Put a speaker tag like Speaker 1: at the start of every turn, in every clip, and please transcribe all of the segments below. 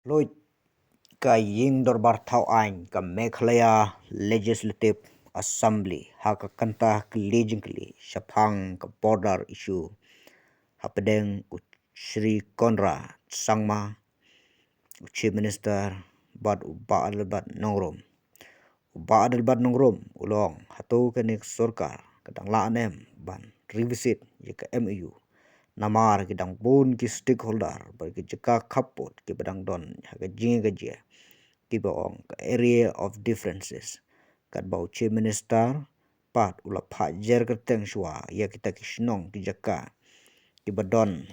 Speaker 1: Khluid ka dorbar thaw ka Meghalaya Legislative Assembly ka kynta jingkylli Shapang ka border issue hapedeng Shri Konra Sangma Chief Minister bad uba albat nongrom ulong hatu kenik sorkar kadang laanem ban revisit jika MOU namar kidang bun ki stakeholder bagi jika kapot ki badang don haga jinga je ki baong ka area of differences kat bau Chief Minister pat ula phajer ka teng shwa ya kita ki shnong ki jaka ki badon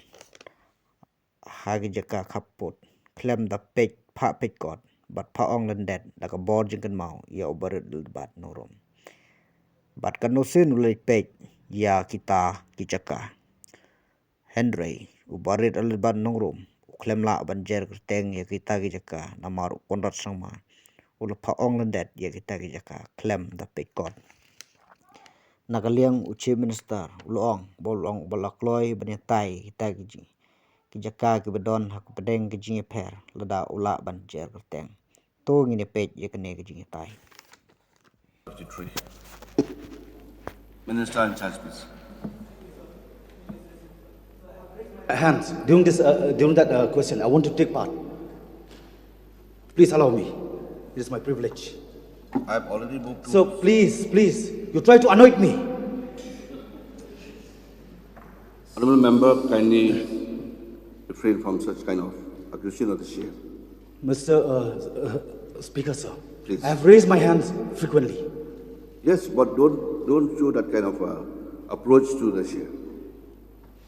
Speaker 1: hagi jaka kapot klem da pek pha pek kot bat pha ong landet da ka bor jingkan mau ya obaret bat norom bat kan nosin ulai pek ya kita ki jaka Henry ubarit alban nongrom klem la banjer teng ya kita ki jaka namar konrat sangma ula pha ong landet ya kita ki jaka klem da pekot nakaliang uchi minister ulong bolong balakloi banyatai kita ki jaka ki badon hak pedeng ki jinge per lada ula banjer teng to ngine pej ya kene ki jinge tai.
Speaker 2: Minister in charge, please.
Speaker 3: Hans, during that question, I want to take part. Please allow me. It is my privilege.
Speaker 2: I've already moved to...
Speaker 3: So please, you try to annoy me.
Speaker 2: Honourable member, kindly refrain from such kind of accusation of the chair.
Speaker 3: Mr. Speaker, sir,
Speaker 2: Please.
Speaker 3: I have raised my hands frequently.
Speaker 2: Yes, but don't show that kind of approach to the chair.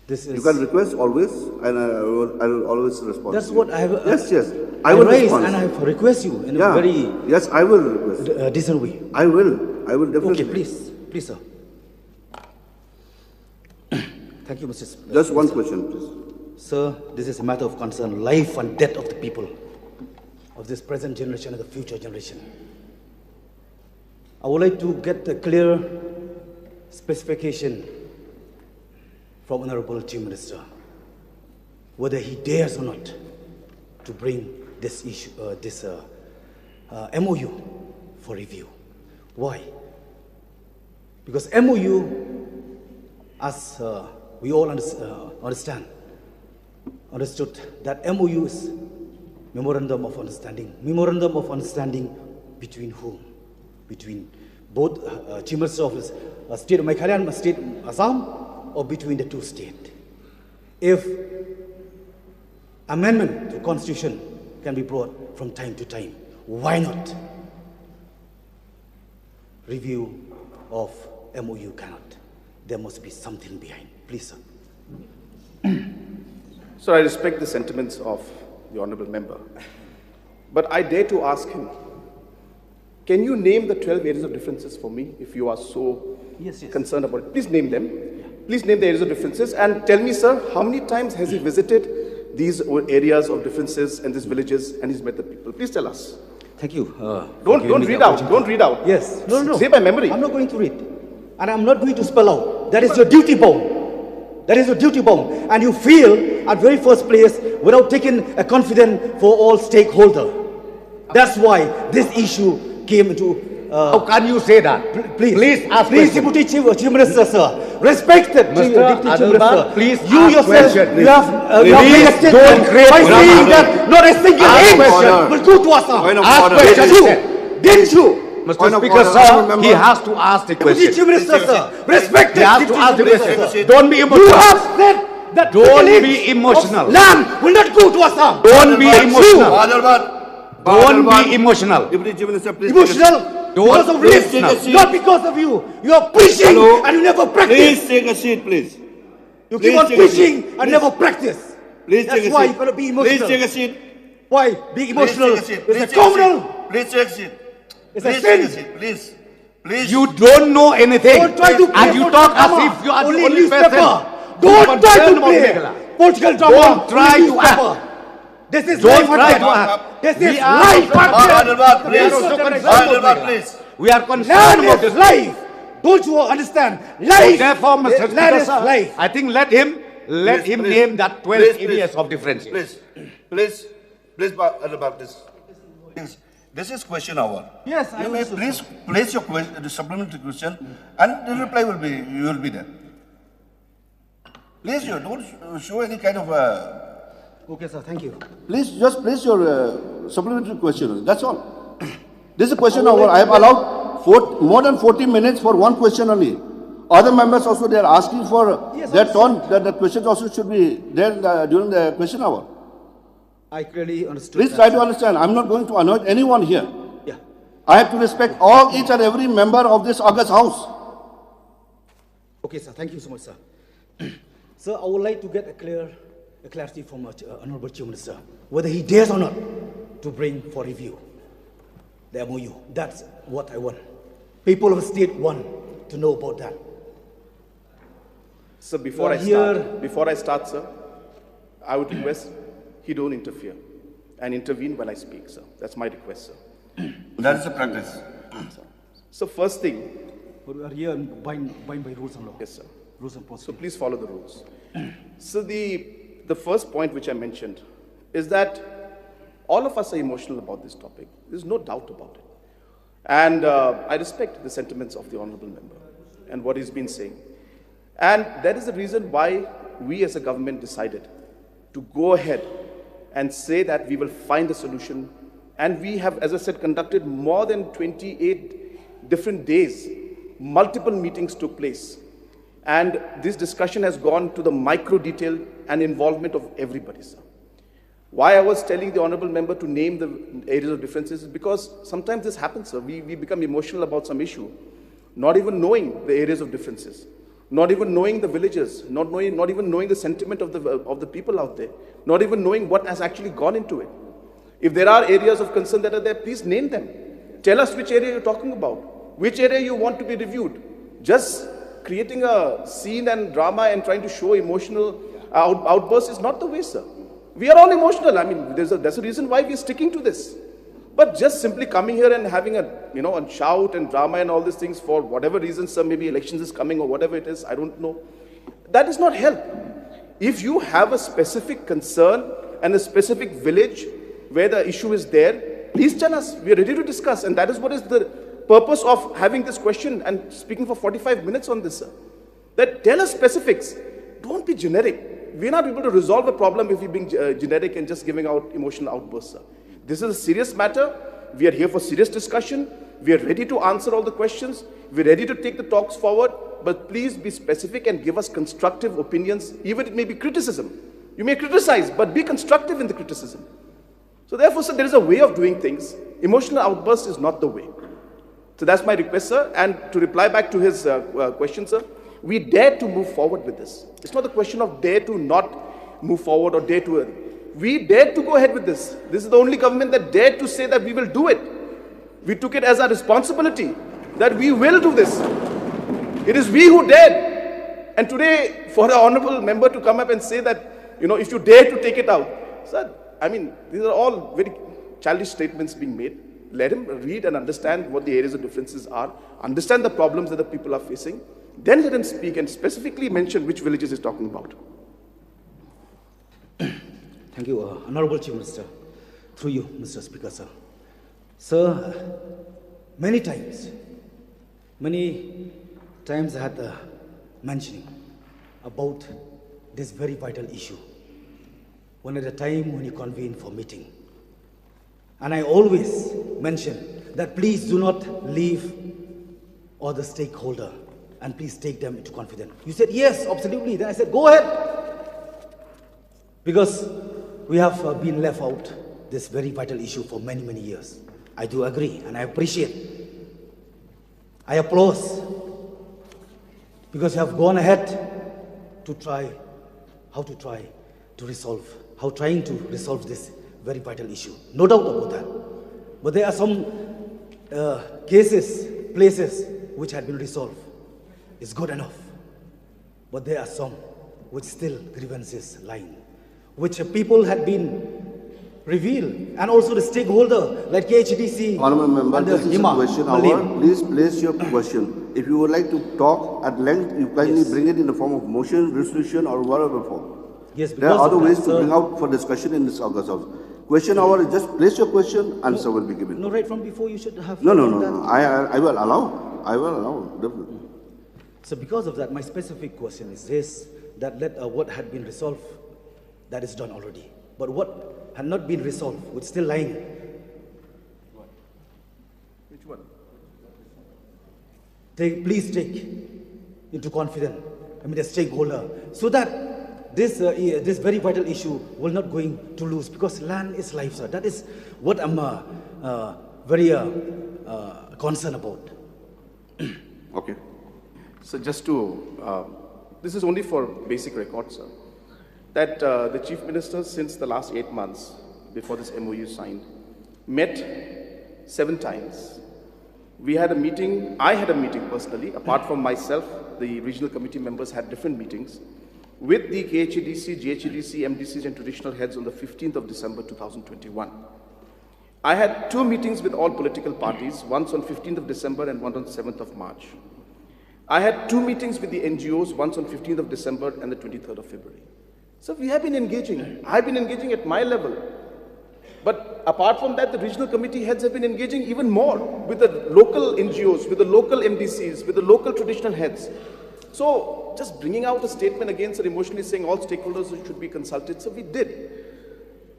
Speaker 2: You can request always, and I will always respond.
Speaker 3: That's what I have.
Speaker 2: Yes. I will
Speaker 3: raise
Speaker 2: respond.
Speaker 3: and I request you in a very
Speaker 2: yes, I will request.
Speaker 3: Decent way.
Speaker 2: I will definitely.
Speaker 3: Okay, please, sir. Thank you, Mr. Speaker.
Speaker 2: Just one question, please.
Speaker 3: Sir, this is a matter of concern, life and death of the people of this present generation and the future generation. I would like to get a clear specification from Honorable Chief Minister, whether he dares or not to bring this issue, MOU for review. Why? Because MOU, as we all understood that MOU is Memorandum of Understanding. Memorandum of Understanding between whom? Between both Chief Minister of State of Meghalaya and State Assam, or between the two states. If amendment to Constitution can be brought from time to time, why not review of MOU cannot? There must be something behind. Please, sir.
Speaker 4: Sir, I respect the sentiments of the honourable member, but I dare to ask him, can you name the 12 areas of differences for me if you are so concerned about it? Please name them. Yeah. Please name the areas of differences and tell me, sir, how many times has he visited these areas of differences and these villages and he's met the people? Please tell us.
Speaker 3: Thank you.
Speaker 4: Don't read out. Don't read out.
Speaker 3: Yes. No.
Speaker 4: Say by memory.
Speaker 3: I'm not going to read. And I'm not going to spell out. That is your duty bound. That is your duty bound. And you feel at very first place without taking a confidence for all stakeholders. That's why this issue came into...
Speaker 5: How can you say that?
Speaker 3: Please
Speaker 5: ask
Speaker 3: Deputy Chief Minister, sir. Respected
Speaker 5: Mr.
Speaker 3: Deputy Chief Minister.
Speaker 5: Please
Speaker 3: you
Speaker 5: ask
Speaker 3: yourself,
Speaker 5: question,
Speaker 3: you have made a statement
Speaker 5: don't create
Speaker 3: by saying
Speaker 5: drama.
Speaker 3: that not a single aim will go to Assam.
Speaker 2: Point of
Speaker 5: Ask
Speaker 2: order.
Speaker 5: question.
Speaker 3: Didn't you?
Speaker 5: Mr.
Speaker 2: Point of
Speaker 5: Speaker,
Speaker 2: order,
Speaker 5: sir,
Speaker 2: honourable
Speaker 5: he
Speaker 2: member.
Speaker 5: has to ask the
Speaker 3: Deputy
Speaker 5: question.
Speaker 3: Chief Minister, sir. Respected
Speaker 5: He has to
Speaker 3: Deputy
Speaker 5: ask the
Speaker 3: Chief Minister,
Speaker 5: question.
Speaker 3: sir.
Speaker 5: Don't be
Speaker 3: You
Speaker 5: emotional.
Speaker 3: have said that
Speaker 5: Don't
Speaker 3: the
Speaker 5: be emotional.
Speaker 3: of land will not go to Assam.
Speaker 5: Don't be emotional. Don't
Speaker 2: Honourable.
Speaker 5: be emotional.
Speaker 2: Deputy Chief Minister, please.
Speaker 3: Emotional because of
Speaker 2: please
Speaker 3: race,
Speaker 2: take a seat.
Speaker 3: not because of you. You are preaching
Speaker 2: Hello.
Speaker 3: and you never practice.
Speaker 2: Please take a seat, please.
Speaker 3: You
Speaker 2: Please
Speaker 3: keep on
Speaker 2: take a seat.
Speaker 3: preaching and never practice.
Speaker 2: Please
Speaker 3: That's
Speaker 2: take a
Speaker 3: why
Speaker 2: seat.
Speaker 3: you gotta be emotional.
Speaker 2: Please take a seat.
Speaker 3: Why? Being emotional
Speaker 2: Please take a seat.
Speaker 3: is
Speaker 2: Please
Speaker 3: a
Speaker 2: take a
Speaker 3: criminal.
Speaker 2: seat. Please take a seat.
Speaker 3: It's a
Speaker 2: Please take a
Speaker 3: sin.
Speaker 2: seat. Please.
Speaker 5: You don't know anything.
Speaker 3: Don't try to play
Speaker 5: and you
Speaker 3: political
Speaker 5: talk as
Speaker 3: drama.
Speaker 5: if you are the
Speaker 3: Only
Speaker 5: only
Speaker 3: newspaper.
Speaker 5: person.
Speaker 3: Don't try to
Speaker 5: concerned about
Speaker 3: play
Speaker 5: Meghalaya.
Speaker 3: political drama.
Speaker 5: Don't try
Speaker 3: Only
Speaker 5: to
Speaker 3: newspaper. This is
Speaker 5: Don't
Speaker 3: life
Speaker 5: try
Speaker 3: and
Speaker 5: to
Speaker 3: death.
Speaker 5: act.
Speaker 3: This
Speaker 5: We
Speaker 3: is
Speaker 5: are
Speaker 3: life and death.
Speaker 2: please. Please.
Speaker 5: We are concerned
Speaker 3: Land
Speaker 5: about
Speaker 3: is
Speaker 5: this.
Speaker 3: life. Don't you understand?
Speaker 5: So
Speaker 3: Life.
Speaker 5: therefore, Mr.
Speaker 3: Land
Speaker 5: Speaker,
Speaker 3: is
Speaker 5: sir,
Speaker 3: life.
Speaker 5: I think let him
Speaker 2: Please,
Speaker 5: name that 12
Speaker 2: please,
Speaker 5: areas of differences.
Speaker 2: Please. Please, about this. This is question hour.
Speaker 3: Yes, I
Speaker 2: You may
Speaker 3: understood,
Speaker 2: please place your question, the supplementary question, and the reply will be, you will be there. Please, you don't show any kind of
Speaker 3: Okay, sir, thank you.
Speaker 2: please just place your supplementary question. That's all. This is a question hour. I have allowed more than 40 minutes for one question only. Other members also, they are asking for
Speaker 3: Yes,
Speaker 2: their
Speaker 3: I
Speaker 2: turn, that the questions also should be there during the question hour.
Speaker 3: I clearly understood.
Speaker 2: Please
Speaker 3: that,
Speaker 2: try to
Speaker 3: sir.
Speaker 2: understand. I'm not going to annoy anyone here.
Speaker 3: Yeah.
Speaker 2: I have to respect each and every member of this August House.
Speaker 3: Okay, sir. Thank you so much, sir. Sir, I would like to get a clarity from Honorable Chief Minister, whether he dares or not to bring for review the MOU. That's what I want. People of the state want to know about that.
Speaker 4: So before I start, sir, I would request he don't interfere and intervene when I speak, sir. That's my request, sir.
Speaker 2: That is a practice.
Speaker 4: So first thing,
Speaker 3: But we are here bind by rules and law.
Speaker 4: yes, sir.
Speaker 3: Rules and
Speaker 4: So
Speaker 3: procedures.
Speaker 4: please follow the rules. So the first point which I mentioned is that all of us are emotional about this topic. There's no doubt about it. And I respect the sentiments of the honorable member and what he's been saying. And that is the reason why we as a government decided to go ahead and say that we will find a solution. And we have, as I said, conducted more than 28 different days. Multiple meetings took place. And this discussion has gone to the micro detail and involvement of everybody, sir. Why I was telling the honorable member to name the areas of differences is because sometimes this happens, sir. We become emotional about some issue, not even knowing the areas of differences, not even knowing the villages, not even knowing the sentiment of the people out there, not even knowing what has actually gone into it. If there are areas of concern that are there, please name them. Tell us which area you're talking about, which area you want to be reviewed. Just creating a scene and drama and trying to show emotional outbursts is not the way, sir. We are all emotional. I mean, there's a reason why we're sticking to this. But just simply coming here and having a shout and drama and all these things for whatever reasons, sir, maybe elections is coming or whatever it is, I don't know. That does not help. If you have a specific concern and a specific village where the issue is there, please tell us. We are ready to discuss. And that is what is the purpose of having this question and speaking for 45 minutes on this, sir. That tell us specifics. Don't be generic. We're not able to resolve a problem if we're being generic and just giving out emotional outbursts, sir. This is a serious matter. We are here for serious discussion. We are ready to answer all the questions. We're ready to take the talks forward. But please be specific and give us constructive opinions. Even it may be criticism. You may criticize, but be constructive in the criticism. So therefore, sir, there is a way of doing things. Emotional outburst is not the way. So that's my request, sir. And to reply back to his question, sir, we dare to move forward with this. It's not a question of dare to not move forward or dare to. We dared to go ahead with this. This is the only government that dared to say that we will do it. We took it as our responsibility that we will do this. It is we who dared. And today, for the honorable member to come up and say that, if you dare to take it out, sir, I mean, these are all very childish statements being made. Let him read and understand what the areas of differences are, understand the problems that the people are facing, then let him speak and specifically mention which villages he's talking about.
Speaker 3: Thank you, Honorable Chief Minister. Through you, Mr. Speaker, sir. Sir, many times I had mentioning about this very vital issue. One at a time when you convene for meeting. And I always mention that please do not leave all the stakeholder and please take them into confidence. You said, yes, absolutely. Then I said, go ahead. Because we have been left out this very vital issue for many, many years. I do agree and I appreciate. I applaud because you have gone ahead to trying to resolve this very vital issue. No doubt about that. But there are some places which had been resolved. It's good enough. But there are some which still grievances lying, which people had been revealed, and also the stakeholder like KHDC.
Speaker 2: Honorable member,
Speaker 3: and
Speaker 2: this is a question hour. Please place your question. If you would like to talk at length, you kindly bring it in the form of motion, resolution, or whatever form.
Speaker 3: Yes,
Speaker 2: There are other ways to
Speaker 3: sir,
Speaker 2: bring out for discussion in this August House. Question hour, just place your question, answer will be given.
Speaker 3: No, right from before you should have...
Speaker 2: No,
Speaker 3: done that.
Speaker 2: I will allow. I will allow, definitely.
Speaker 3: So because of that, my specific question is this, that what had been resolved, that is done already. But what had not been resolved, which is still lying.
Speaker 4: Which one?
Speaker 3: Please take into confidence, the stakeholder, so that this very vital issue will not going to lose, because land is life, sir. That is what I'm very concerned about.
Speaker 4: Okay. So just to, this is only for basic record, sir, that the Chief Minister, since the last 8 months before this MOU signed, met 7 times. We had a meeting, I had a meeting personally, apart from myself, the regional committee members had different meetings with the KHEDC, GHEDC, MDCs and traditional heads on the 15th of December 2021. I had 2 meetings with all political parties, once on 15th of December and one on 7th of March. I had 2 meetings with the NGOs, once on 15th of December and the 23rd of February. So we have been engaging. I've been engaging at my level. But apart from that, the regional committee heads have been engaging even more with the local NGOs, with the local MDCs, with the local traditional heads. So just bringing out a statement against or emotionally saying all stakeholders should be consulted, so we did.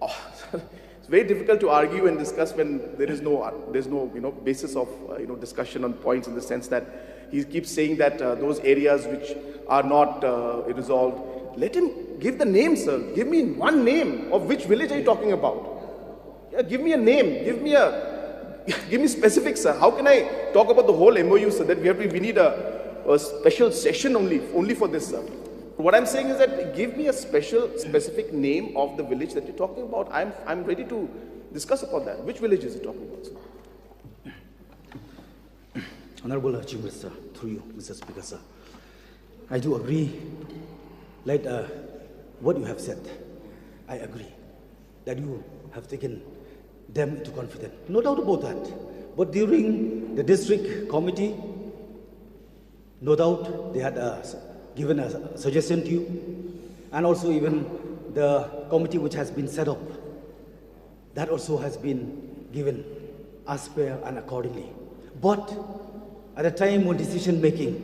Speaker 4: It's very difficult to argue and discuss when there's no basis of discussion on points, in the sense that he keeps saying that those areas which are not resolved, let him give the name, sir. Give me one name of which village are you talking about? Yeah, give me a name. Give me specifics, sir. How can I talk about the whole MOU, sir? That we need a special session only for this, sir. What I'm saying is that give me a specific name of the village that you're talking about. I'm ready to discuss about that. Which village is he talking about, sir?
Speaker 3: Honorable Chief Minister, through you, Mr. Speaker, sir. I do agree, like what you have said. I agree that you have taken them into confidence. No doubt about that. But during the district committee, no doubt they had given a suggestion to you, and also even the committee which has been set up, that also has been given as per and accordingly. But at a time when decision making,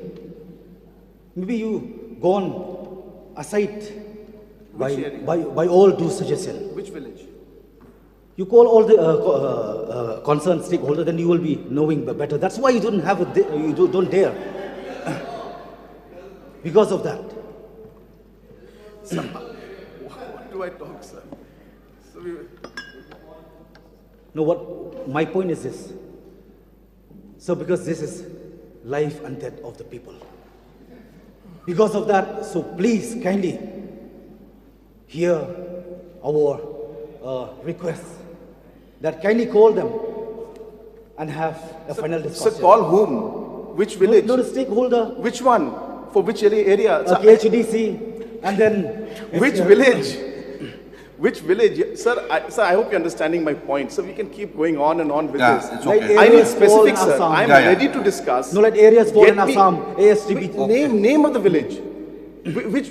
Speaker 3: maybe you gone aside by all those suggestions.
Speaker 4: Which village?
Speaker 3: You call all the concerned stakeholders, then you will be knowing better. That's why you don't have you don't dare. Because of that.
Speaker 4: Sir, what do I talk, sir?
Speaker 3: No, what my point is this. So because this is life and death of the people. Because of that, so please kindly hear our request that kindly call them and have a final discussion.
Speaker 4: Sir, call whom? Which village?
Speaker 3: No, the stakeholder.
Speaker 4: Which one? For which area?
Speaker 3: KHDC, and then...
Speaker 4: Which village? Which village? Sir, I hope you're understanding my point. So we can keep going on and on with this.
Speaker 2: It's okay.
Speaker 3: Like
Speaker 4: I need specifics, sir. I'm ready to discuss.
Speaker 3: No, like areas for in Assam, ASTB.
Speaker 4: Okay. Name of the village.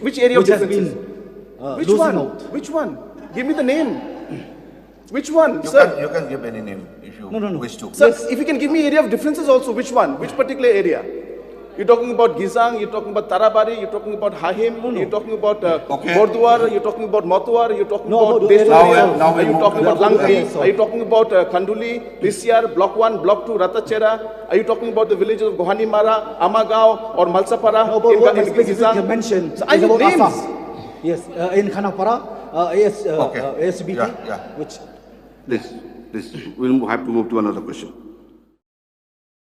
Speaker 4: Which area
Speaker 3: which
Speaker 4: of
Speaker 3: has
Speaker 4: differences?
Speaker 3: been
Speaker 4: Which
Speaker 3: losing
Speaker 4: one?
Speaker 3: out.
Speaker 4: Which one? Give me the name. Which one,
Speaker 2: You
Speaker 4: sir?
Speaker 2: can give any name if you wish to.
Speaker 4: Sir, if you can give me area of differences also, which one? Which particular area? You're talking about Gizang, you're talking about Tarabari, you're talking about Hahim, you're talking about Borduar, you're talking about Motuar, you're talking about Deshtari,
Speaker 2: now
Speaker 4: are you talking about Langri,
Speaker 3: Yes,
Speaker 4: are you talking about Kanduli, Lisyar, Block 1, Block 2, Ratachera, are you talking about the villages of Gohanimara, Amagao or Malsapara?
Speaker 3: No, but what specific you mentioned
Speaker 4: So I
Speaker 3: is
Speaker 4: need
Speaker 3: about
Speaker 4: names.
Speaker 3: Assam. Yes, in Khanapara, ASBT,
Speaker 2: Yeah.
Speaker 3: which...
Speaker 2: Please, we'll have to move to another question.